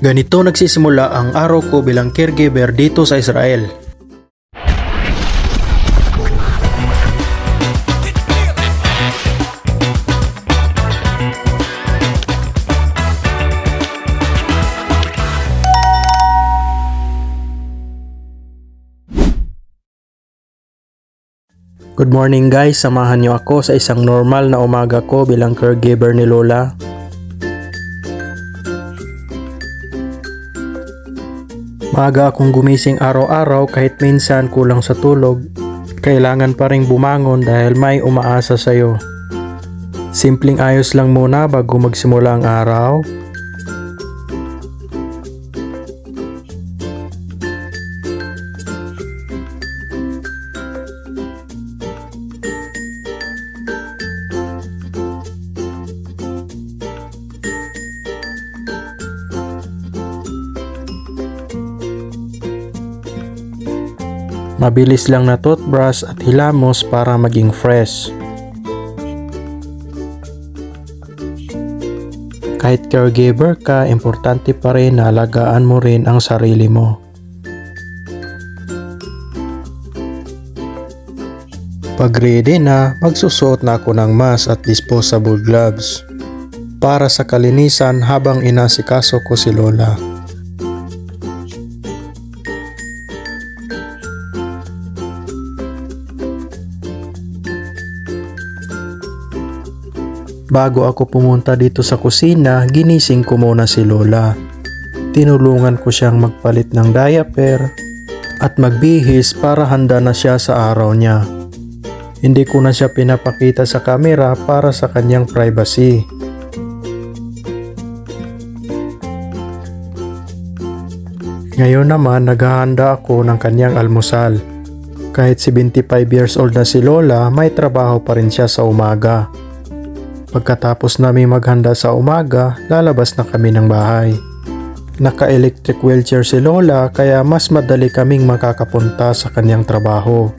Ganito nagsisimula ang araw ko bilang caregiver dito sa Israel. Good morning guys, samahan niyo ako sa isang normal na umaga ko bilang caregiver ni Lola. Maaga akong gumising araw-araw kahit minsan kulang sa tulog. Kailangan pa ring bumangon dahil may umaasa sa'yo. Simpleng ayos lang muna bago magsimula ang araw. Mabilis lang na toothbrush at hilamos para maging fresh. Kahit caregiver ka, importante pa rin na alagaan mo rin ang sarili mo. Pag ready na, magsusuot na ako ng mask at disposable gloves para sa kalinisan habang inasikaso ko si Lola. Bago ako pumunta dito sa kusina, ginising ko muna si Lola. Tinulungan ko siyang magpalit ng diaper at magbihis para handa na siya sa araw niya. Hindi ko na siya pinapakita sa kamera para sa kanyang privacy. Ngayon naman naghahanda ako ng kanyang almusal. Kahit 75 years old na si Lola, may trabaho pa rin siya sa umaga. Pagkatapos namin maghanda sa umaga, lalabas na kami ng bahay. Naka-electric wheelchair si Lola kaya mas madali kaming makakapunta sa kanyang trabaho.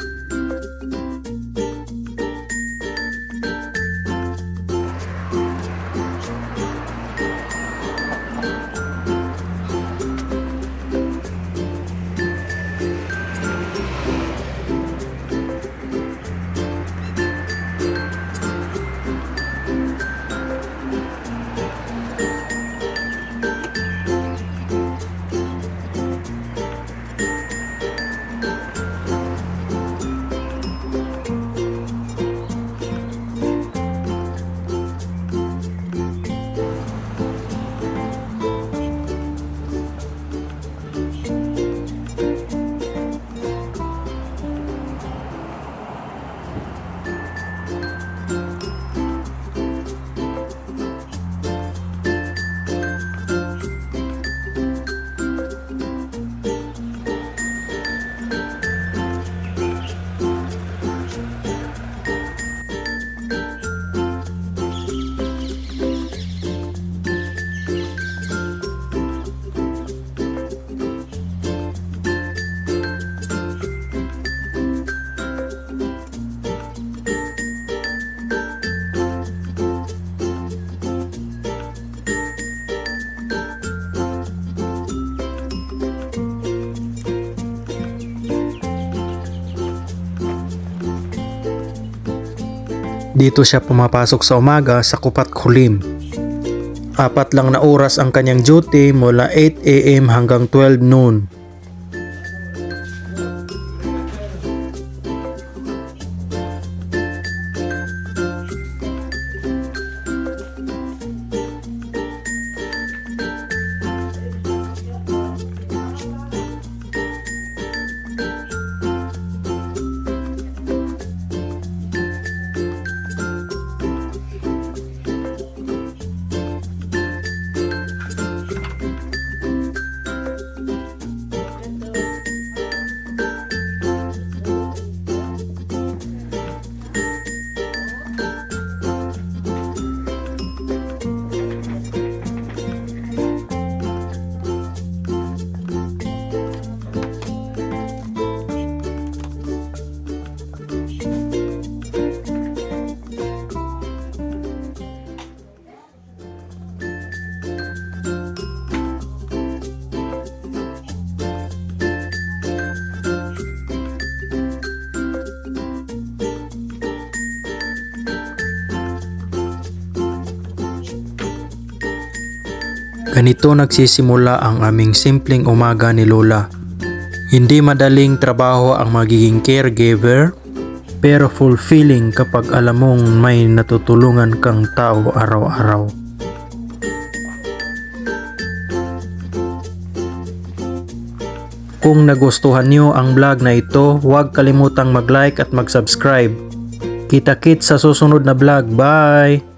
Dito siya pumapasok sa umaga sa Kupat Kulim. 4 lang na oras ang kanyang duty mula 8 AM hanggang 12 noon. Ganito nagsisimula ang aming simpleng umaga ni Lola. Hindi madaling trabaho ang magiging caregiver, pero fulfilling kapag alam mong may natutulungan kang tao araw-araw. Kung nagustuhan niyo ang vlog na ito, huwag kalimutang mag-like at mag-subscribe. Kita-kits sa susunod na vlog. Bye!